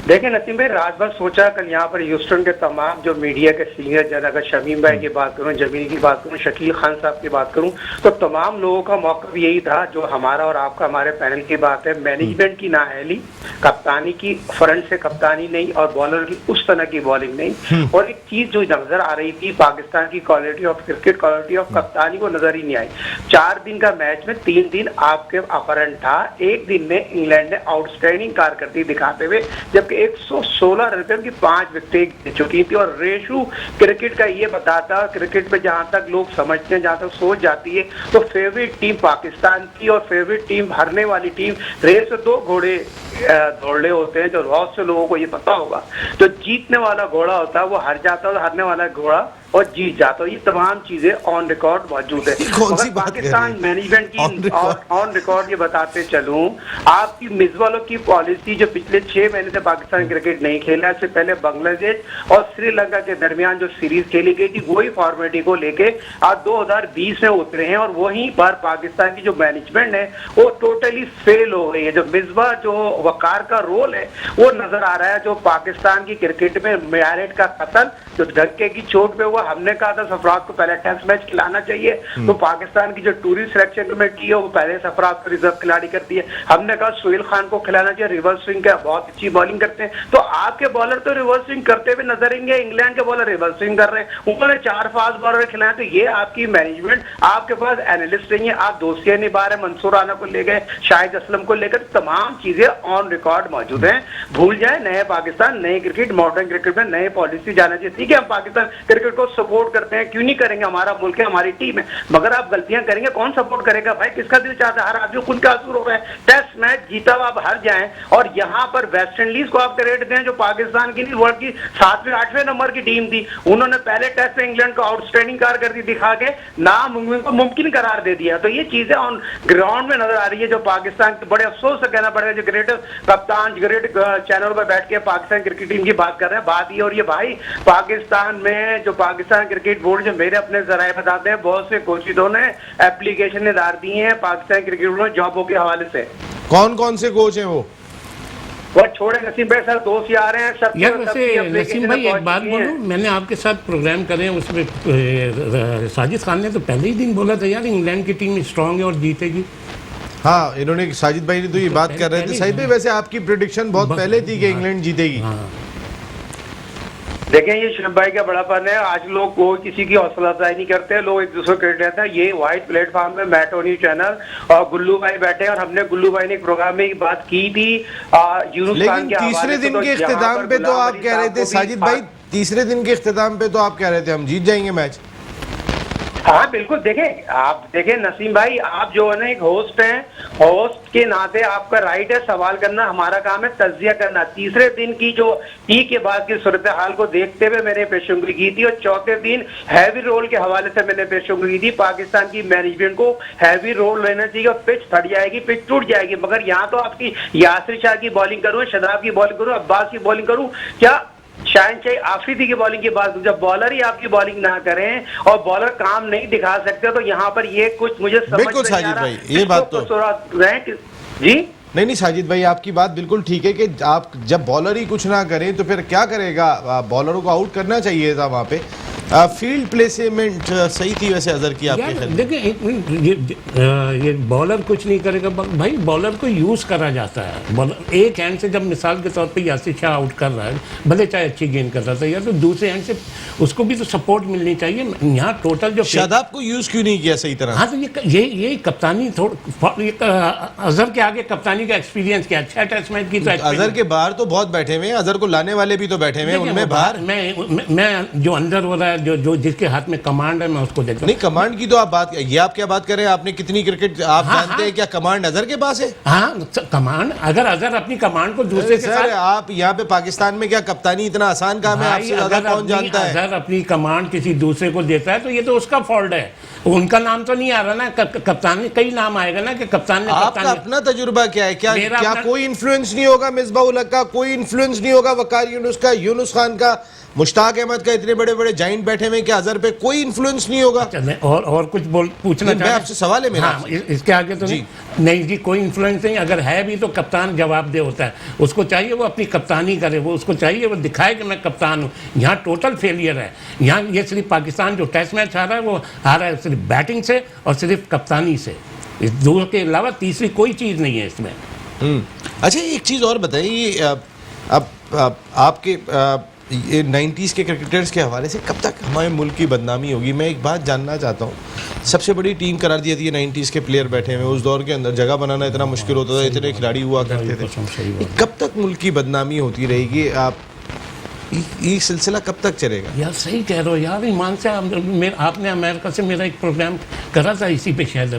देखिए नसीम भाई, रात भर सोचा। कल यहाँ पर ह्यूस्टन के तमाम जो मीडिया के सीनियर जन, अगर शमीम भाई की बात करूँ, जमीनी की बात करूँ, शकील खान साहब की बात करूँ, तो तमाम लोगों का मौक़िफ़ यही था जो हमारा और आपका, हमारे पैनल की बात है। मैनेजमेंट की नाअहली, कप्तानी की फ्रंट से कप्तानी नहीं और बॉलर की उस तरह की बॉलिंग नहीं। और एक चीज जो नजर आ रही थी, पाकिस्तान की quality of cricket, quality of कप्तानी वो नजर ही नहीं आई। 4 दिन का मैच में 3 दिन आपके अपहरण था, एक दिन में इंग्लैंड ने आउटस्टैंडिंग कारकर्दगी दिखाते हुए, जबकि 116 रन पे उनकी 5 विकेट गिर चुकी थी। और रेशू क्रिकेट का ये बताता, क्रिकेट पे जहां तक लोग समझते हैं, जहां तक सोच जाती है, तो फेवरेट टीम पाकिस्तान की और फेवरेट टीम, हारने वाली टीम, रेस 2 घोड़े दौड़े होते हैं, जो बहुत से लोगों को ये पता होगा। जो जीतने वाला घोड़ा होता है वो हार जाता है और हारने वाला घोड़ा और जीत जाता है। ये तमाम चीजें ऑन रिकॉर्ड मौजूद है। मगर पाकिस्तान मैनेजमेंट की ऑन रिकॉर्ड ये बताते चलूं, आपकी मिसबालों की पॉलिसी जो पिछले 6 महीने से पाकिस्तान क्रिकेट नहीं खेला, इससे पहले बांग्लादेश और श्रीलंका के दरमियान जो सीरीज खेली गई थी, वही फॉर्मेटिंग को लेके आज 2020 में उतरे हैं। और वहीं पर पाकिस्तान की जो मैनेजमेंट है वो टोटली फेल हो गई है। जो मिसबा, जो वकार का रोल है, वो नजर आ रहा है। जो पाकिस्तान की क्रिकेट में मैरिट का कत्ल जो धक्के की चोट पे हुआ, हमने कहा था सरफराज को पहले टेस्ट मैच खिलाना चाहिए, तो पाकिस्तान की जो टूरिस्ट सिलेक्शन कमेटी है वो पहले सरफराज को रिजर्व खिलाड़ी करती है। हमने कहा सोहेल खान को खिलाना चाहिए, रिवर्स स्विंग का बहुत अच्छी बॉलिंग करते हैं। तो आपके बॉलर तो रिवर्स स्विंग करते हुए नजर आएंगे, इंग्लैंड के बॉलर रिवर्स स्विंग कर रहे हैं, उन्होंने 4 फास्ट बॉलर खिलाए। तो ये आपकी मैनेजमेंट, आपके पास एनालिस्ट नहीं है, आप दोस्तियां निभा रहे, मंसूर राना को ले गए, शाहिद असलम को लेकर, तमाम चीजें ऑन रिकॉर्ड मौजूद हैं। भूल जाए, नए पाकिस्तान, नए क्रिकेट, मॉडर्न क्रिकेट में नए पॉलिसी जाना चाहिए। ठीक है, हम पाकिस्तान क्रिकेट को सपोर्ट करते हैं, क्यों नहीं करेंगे, हमारा मुल्क है, हमारी टीम है, मगर आप गलतियां करेंगे, कौन सपोर्ट करेगा भाई? किसका दिल चाहता है? हर आदमी खुद का असर हो रहा है। टेस्ट मैच जीता हुआ आप हार जाएं और यहां पर वेस्ट इंडीज को आप क्रेडिट दें, जो पाकिस्तान की नहीं, वर्ल्ड की 7वें 8वें नंबर की टीम थी। उन्होंने पहले टेस्ट में इंग्लैंड को आउटस्टैंडिंग कारकर्दगी दिखा के नामुमकिन को मुमकिन करार दे दिया। तो ये चीजें ऑन ग्राउंड में नजर आ रही है, जो पाकिस्तान के बड़े अफसोस से कहना पड़ेगा, जो ग्रेट कप्तान ग्रेट चैनल पर बैठ के पाकिस्तान क्रिकेट टीम की बात कर रहे हैं। बात ये, और ये भाई पाकिस्तान में जो पाकिस्तान क्रिकेट बोर्ड जो मेरे अपने जराए बताते हैं, बहुत से कोचिदों ने एप्लीकेशन डाल दी हैं पाकिस्तान क्रिकेट बोर्ड में जॉबों के हवाले से। कौन कौन से कोच हैं वो छोड़े नसीम भाई, सर दोस्त यार हैं सब। यार वैसे नसीम भाई एक बात बोलूं, मैंने आपके साथ प्रोग्राम करे हैं उसमें साजिद खान ने तो पहले ही दिन बोला था यार इंग्लैंड की टीम स्ट्रांग है और जीतेगी। हाँ, इन्होंने साजिद भाई ने तो ये बात कर रहे थे। साजिद भाई वैसे आपकी प्रेडिक्शन बहुत पहले थी कि इंग्लैंड जीतेगी। देखें ये शुभ भाई का बड़ापन है, आज लोग कोई किसी की हौसला अफजाई नहीं करते, लोग एक दूसरे को क्रेडिट देते हैं। ये वाइट प्लेटफॉर्म में मैटोनी चैनल और गुल्लू भाई बैठे हैं और हमने गुल्लू भाई ने एक प्रोग्राम में एक बात की थी यूनुस खान के हवाले से। तीसरे दिन के इख्तिताम पे तो आप कह रहे थे साजिद भाई, तीसरे दिन के इख्तिताम पे तो आप कह रहे थे हम जीत जाएंगे मैच। हाँ बिल्कुल, देखें आप देखें नसीम भाई, आप जो है ना एक होस्ट हैं, होस्ट के नाते आपका राइट है सवाल करना, हमारा काम है तज्जिया करना। तीसरे दिन की जो टी के बाद की सूरत हाल को देखते हुए मैंने पेशेंगोई की थी और चौथे दिन हैवी रोल के हवाले से मैंने पेशेंगोई की थी। पाकिस्तान की मैनेजमेंट को हैवी रोल लेना चाहिए और पिच फट जाएगी, पिच टूट जाएगी। मगर यहाँ तो आपकी यासिर शाह की बॉलिंग करूँ, शदाब की बॉलिंग करूँ, अब्बास की बॉलिंग करूँ, क्या शायद आफरीदी की बॉलिंग की बात, जब बॉलर ही आपकी बॉलिंग ना करें और बॉलर काम नहीं दिखा सकते तो यहाँ पर ये कुछ मुझे समझ नहीं आ रहा। ये बात तो जी नहीं साजिद भाई आपकी बात बिल्कुल ठीक है कि आप जब बॉलर ही कुछ ना करें तो फिर क्या करेगा, बॉलरों को आउट करना चाहिए था वहाँ पे। फील्ड प्लेसमेंट सही थी वैसे अजहर की आपके ख्याल में? देखिए एक मिनट, ये बॉलर कुछ नहीं करेगा भाई, बॉलर को यूज़ करा जाता है। बॉलर एक हैंड से जब मिसाल के तौर पे यासिर शाह आउट कर रहा है, भले चाहे अच्छी गेंद कर रहा था या तो दूसरे हैंड से उसको भी तो सपोर्ट मिलनी चाहिए। यहाँ टोटल जो शादाब को यूज़ क्यों नहीं किया सही तरह? हाँ तो ये कप्तानी अजहर के आगे कप्तानी का एक्सपीरियंस क्या, 6 टेस्ट मैच की तो अजहर के बाहर तो बहुत बैठे हुए हैं, अजहर को लाने वाले भी तो बैठे हुए हैं, उनमें बाहर मैं जो अंदर हो रहा है, जो जिसके हाथ में कमांड है मैं उसको देखता हूं। नहीं कमांड की तो आप बात, ये आप क्या बात कर रहे हैं? आपने कितनी क्रिकेट आप जानते हैं क्या कमांड अजहर के पास है? हाँ कमांड, अगर अजहर अपनी कमांड को दूसरे के साथ, आप यहाँ पे पाकिस्तान में क्या कप्तानी इतना आसान काम है? आपसे ज्यादा कौन जानता है? अजहर अपनी कमांड किसी दूसरे को देता है तो ये तो उसका फॉल्ट है, उनका नाम तो नहीं आ रहा ना। कप्तान कई नाम आएगा ना कि कप्तान ने। आपका अपना तजुर्बा क्या है? क्या कोई इन्फ्लुएंस नहीं होगा मिसबाह उल हक का, कोई इन्फ्लुएंस नहीं होगा वकार यूनुस का, यूनुस खान का, मुश्ताक अहमद का, इतने बड़े बड़े जाइंट बैठे हुए, क्या अजहर पे कोई इन्फ्लुएंस नहीं होगा? और कुछ पूछना मैं आपसे सवाल है मेरा। हाँ, इसके आगे तो नहीं जी कोई इन्फ्लुएंस नहीं। अगर है भी तो कप्तान जवाबदेह होता है, उसको चाहिए वो अपनी कप्तानी करे, वो उसको चाहिए वो दिखाए कि मैं कप्तान हूँ। यहाँ टोटल फेलियर है। यहाँ ये सिर्फ पाकिस्तान जो टेस्ट मैच आ रहा है वो आ रहा है सिर्फ बैटिंग से और सिर्फ कप्तानी से, इस दो के अलावा तीसरी कोई चीज़ नहीं है इसमें। अच्छा एक चीज़ और बताइए, अब आपके ये 90s के क्रिकेटर्स के हवाले से कब तक हमारे मुल्क की बदनामी होगी? मैं एक बात जानना चाहता हूँ, सबसे बड़ी टीम करार दी जाती है 90s के प्लेयर बैठे हुए, उस दौर के अंदर जगह बनाना इतना मुश्किल होता था, इतने खिलाड़ी हुआ करते थे। कब तक मुल्क की बदनामी होती रहेगी? आप ये सिलसिला कब तक चलेगा? यार सही कह रहे हो यार, ईमान से आपने अमेरिका से मेरा एक प्रोग्राम करा था इसी पे शायद,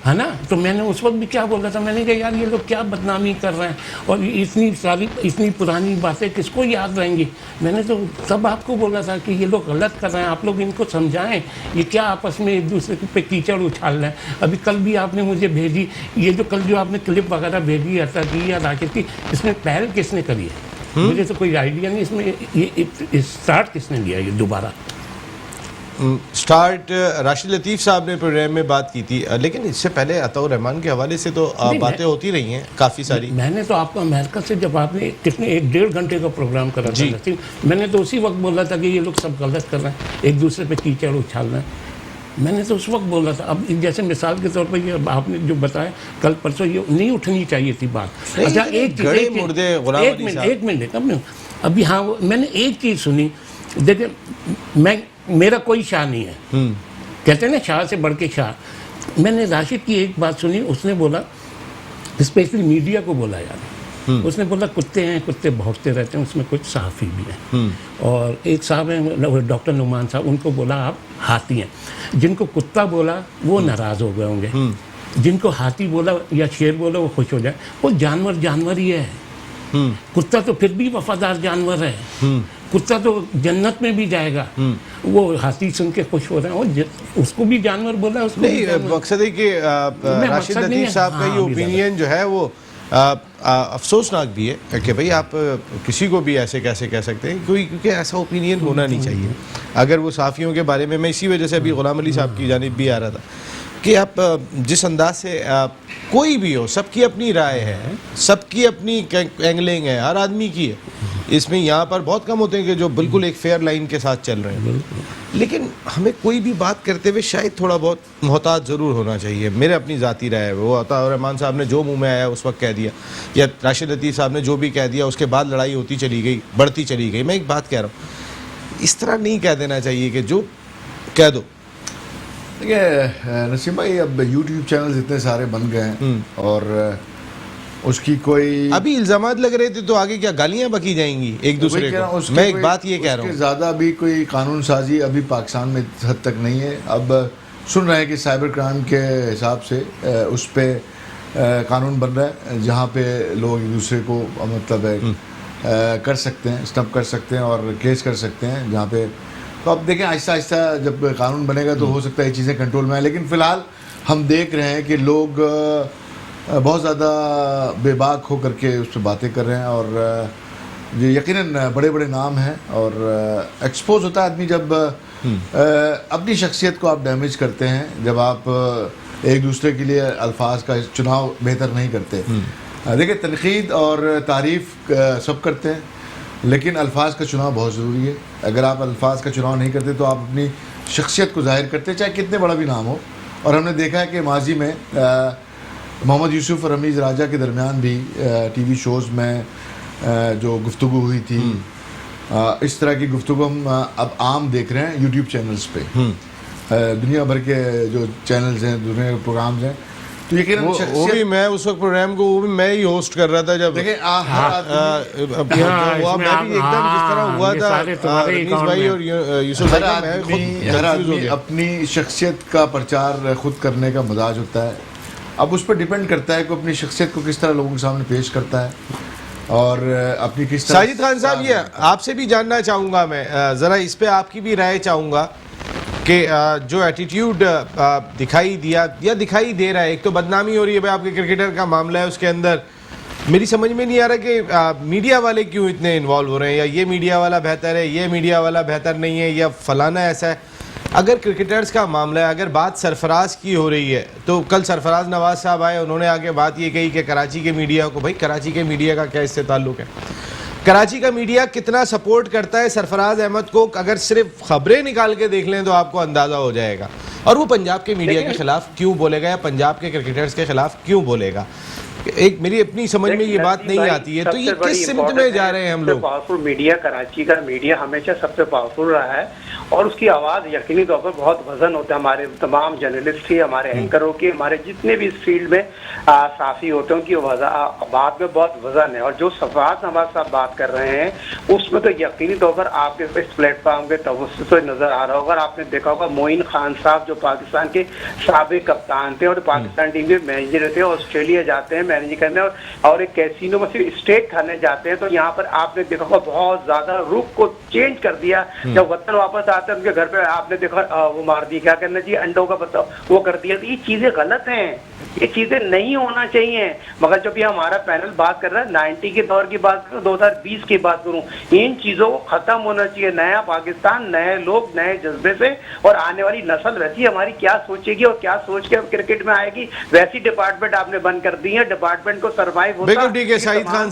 है ना? तो मैंने उस वक्त भी क्या बोला था, मैंने कहा यार ये लोग क्या बदनामी कर रहे हैं और इतनी पुरानी बातें किसको याद रहेंगी। मैंने तो तब आपको बोला था कि ये लोग गलत कर रहे हैं, आप लोग इनको समझाएं, ये क्या आपस में एक दूसरे पे कीचड़ उछाल रहे हैं। अभी कल भी आपने मुझे भेजी, ये जो कल जो आपने क्लिप वगैरह भेजी अता की या राशिद की, इसमें पहल किसने करी है? मुझे तो कोई आइडिया नहीं इसमें, ये स्टार्ट किसने लिया ये दोबारा? स्टार्ट राशिद लतीफ़ साहब ने प्रोग्राम में बात की थी, लेकिन इससे पहले अताउर रहमान के हवाले से तो बातें होती रही हैं काफ़ी सारी। मैंने तो आपको अमेरिका से जब आपने कितने 1-1.5 घंटे का प्रोग्राम करा था, मैंने तो उसी वक्त बोला था कि ये लोग सब गलत कर रहे हैं, एक दूसरे पे कीचड़ उछाल रहे हैं। मैंने तो उस वक्त बोला था। अब जैसे मिसाल के तौर पर ये आपने जो बताया कल परसों, ये नहीं उठनी चाहिए थी बात। अच्छा एक मिनट अभी हाँ मैंने एक चीज़ सुनी, देखिए मेरा कोई शाह नहीं है, कहते हैं ना शाह से बढ़ के शाह। मैंने राशिद की एक बात सुनी, उसने बोला, स्पेशली मीडिया को बोला यार, उसने बोला कुत्ते हैं, कुत्ते भौंकते रहते हैं, उसमें कुछ सहाफ़ी भी हैं। और एक साहब हैं डॉक्टर नुमान साहब, उनको बोला आप हाथी हैं। जिनको कुत्ता बोला वो नाराज़ हो गए होंगे, जिनको हाथी बोला या शेर बोला वो खुश हो जाए। वो जानवर ही है। कुत्ता तो फिर भी वफादार जानवर है, कुत्ता तो जन्नत में भी जाएगा। वो हाथी सुन के खुश हो रहे हैं, उसको भी जानवर बोला, उसको नहीं। मकसद है कि राशिद लतीफ़ साहब का ये ओपिनियन जो है वो अफसोसनाक भी है कि भाई आप किसी को भी ऐसे कैसे कह सकते हैं, क्योंकि ऐसा ओपिनियन होना नहीं चाहिए। अगर वो साफ़ियों के बारे में, मैं इसी वजह से अभी ग़ुलाम अली साहब की जानिब भी आ रहा था कि आप जिस अंदाज से कोई भी हो, सबकी अपनी राय है, सबकी अपनी एंगलिंग है, हर आदमी की है इसमें। यहाँ पर बहुत कम होते हैं कि जो बिल्कुल एक फेयर लाइन के साथ चल रहे हैं, लेकिन हमें कोई भी बात करते हुए शायद थोड़ा बहुत मोहतात ज़रूर होना चाहिए। मेरे अपनी ज़ाती राय है, वो अता रहमान साहब ने जो मुंह में आया उस वक्त कह दिया, या राशिद लतीफ़ साहब ने जो भी कह दिया, उसके बाद लड़ाई होती चली गई, बढ़ती चली गई। मैं एक बात कह रहा हूँ, इस तरह नहीं कह देना चाहिए कि जो कह दो। देखिए नसीम भाई, अब यूट्यूब चैनल्स इतने सारे बन गए हैं और उसकी कोई अभी इल्जामात लग रहे थे, तो आगे क्या गालियां बकी जाएंगी एक दूसरे को? मैं एक बात ये कह रहा हूँ, ज़्यादा अभी कोई कानून साजी अभी पाकिस्तान में इस हद तक नहीं है। अब सुन रहे हैं कि साइबर क्राइम के हिसाब से उस पर कानून बन रहा है, जहाँ पे लोग एक दूसरे को मतलब कर सकते हैं, स्टम्प कर सकते हैं और केस कर सकते हैं जहाँ पे। तो अब देखें आहिस्ता आहिस्ता जब कानून बनेगा तो हो सकता है ये चीज़ें कंट्रोल में आए, लेकिन फ़िलहाल हम देख रहे हैं कि लोग बहुत ज़्यादा बेबाक हो करके उस पर बातें कर रहे हैं और जो यकीनन बड़े बड़े नाम हैं और एक्सपोज होता है आदमी जब अपनी शख्सियत को आप डैमेज करते हैं, जब आप एक दूसरे के लिए अल्फाज का चुनाव बेहतर नहीं करते। देखिए, तनकीद और तारीफ़ सब करते हैं, लेकिन अल्फाज का चुनाव बहुत ज़रूरी है। अगर आप अल्फाज का चुनाव नहीं करते तो आप अपनी शख्सियत को ज़ाहिर करते, चाहे कितने बड़ा भी नाम हो। और हमने देखा है कि माजी में मोहम्मद यूसुफ और रमीज़ राजा के दरमियान भी टीवी शोज़ में जो गुफ्तगू हुई थी, इस तरह की गुफ्तगू हम अब आम देख रहे हैं यूट्यूब चैनल्स पे। दुनिया भर के जो चैनल्स हैं, दुनिया के प्रोग्राम्स हैं, तो ये वो भी मैं उस वक्त प्रोग्राम को वो भी मैं ही होस्ट कर रहा था जब देखिए मैं भी एकदम जिस तरह हुआ था रमीज़ भाई और यूसुफ हर भाई, आदमी अपनी शख्सियत का प्रचार खुद करने का मजाज होता है। अब उस पर डिपेंड करता है कि अपनी शख्सियत को किस तरह लोगों के सामने पेश करता है और अपनी किस तरह। साजिद खान साहब, ये आपसे भी जानना चाहूँगा मैं, ज़रा इस पे आपकी भी राय चाहूँगा कि जो एटीट्यूड दिखाई दिया या दिखाई दे रहा है, एक तो बदनामी हो रही है भाई, आपके क्रिकेटर का मामला है, उसके अंदर मेरी समझ में नहीं आ रहा कि मीडिया वाले क्यों इतने इन्वॉल्व हो रहे हैं, या ये मीडिया वाला बेहतर है, ये मीडिया वाला बेहतर नहीं है, या फलाना ऐसा है। अगर क्रिकेटर्स का मामला है, अगर बात सरफराज की हो रही है, तो कल सरफराज नवाज साहब आए, उन्होंने आगे बात ये कही कि कराची के मीडिया को, भाई कराची के मीडिया का क्या इससे ताल्लुक़ है? कराची का मीडिया कितना सपोर्ट करता है सरफराज अहमद को, अगर सिर्फ खबरें निकाल के देख लें तो आपको अंदाज़ा हो जाएगा। और वो पंजाब के मीडिया के खिलाफ क्यों बोलेगा या पंजाब के क्रिकेटर्स के खिलाफ क्यों बोलेगा? एक मेरी अपनी समझ में ये बात नहीं आती है। तो ये किस सिमत में जा रहे हैं हम लोग? पावरफुल मीडिया, कराची का मीडिया हमेशा सबसे पावरफुल रहा है और उसकी आवाज़ यकीनी तौर पर बहुत वजन होता है। हमारे तमाम जर्नलिस्ट की, हमारे एंकरों की, हमारे जितने भी इस फील्ड में साफी होते हैं उनकी बात में बहुत वजन है। और जो सरफराज नवाज साहब बात कर रहे हैं उसमें तो यकीनी तौर पर आपके इस प्लेटफॉर्म के तवज्जुह से नजर आ रहा होगा। आपने देखा होगा मोइन खान साहब जो पाकिस्तान के साबिक कप्तान थे और पाकिस्तान टीम के मैनेजर थे, ऑस्ट्रेलिया जाते हैं मैनेज करने और एक कैसीनो में सिर्फ स्टेक खाने जाते हैं, तो यहाँ पर आपने देखा होगा बहुत ज्यादा रुख को चेंज कर दिया। जब वतन वापस आते हैं उनके घर पे आपने देखा वो मार दी, क्या करना चाहिए, अंडों का बताओ वो कर दिया। तो ये चीजें गलत हैं, ये चीजें नहीं होना चाहिए। मगर जब ये हमारा पैनल बात कर रहा है 90 के दौर की बात करूं, 2020 की बात करूं, इन चीजों को खत्म होना चाहिए। नया पाकिस्तान, नए लोग, नए जज्बे से, और आने वाली नस्ल वैसी हमारी क्या सोचेगी और क्या सोच के क्रिकेट में आएगी, वैसी डिपार्टमेंट आपने बंद कर दी है। डिपार्टमेंट को सर्वाइव होता। बिल्कुल ठीक है शाहिद खान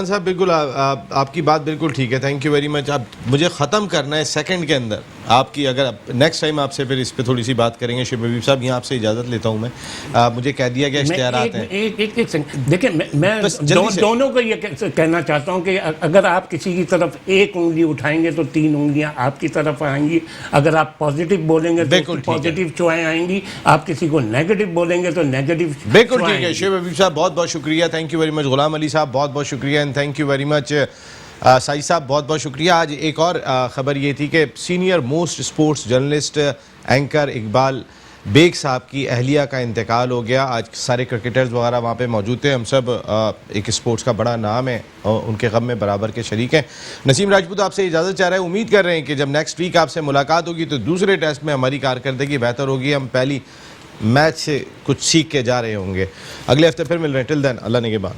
साहब, बिल्कुल आपकी बात बिल्कुल ठीक है, थैंक यू वेरी मच। अब मुझे ख़त्म करना है सेकंड के अंदर आपकी, अगर नेक्स्ट टाइम आपसे फिर इस पे थोड़ी सी बात करेंगे। शबीब साहब, यहाँ आपसे इजाज़त लेता हूँ मैं। मुझे कह दिया गया इश्तिहारात हैं। एक देखिए, मैं दोनों को ये कहना चाहता हूँ कि अगर आप किसी की तरफ एक उंगली उठाएंगे तो 3 उंगलियां आपकी तरफ आएंगी। अगर आप पॉजिटिव बोलेंगे तो पॉजिटिव चुआएं आएंगी, आप किसी को नेगेटिव बोलेंगे तो नेगेटिव। बिल्कुल ठीक है शबीब साहब, बहुत बहुत शुक्रिया, थैंक यू वेरी मच। गुलाम अली साहब, बहुत बहुत शुक्रिया and thank you very much. Sai साहब, बहुत बहुत शुक्रिया। आज एक और ख़बर ये थी कि senior most sports journalist anchor Iqbal Baig साहब की अहलिया का इंतकाल हो गया। आज सारे क्रिकेटर्स वगैरह वहाँ पे मौजूद थे। हम सब एक स्पोर्ट्स का बड़ा नाम है और उनके गम में बराबर के शरीक हैं। नसीम राजपूत आपसे इजाज़त चाह रहे हैं। उम्मीद कर रहे हैं कि जब नेक्स्ट वीक आपसे मुलाकात होगी तो दूसरे टेस्ट में हमारी कारकर्दगी बेहतर होगी, हम पहली मैच से कुछ सीख के जा रहे होंगे। अगले हफ्ते फिर मिल रहे हैं। टिल देन अल्लाह निगहबान।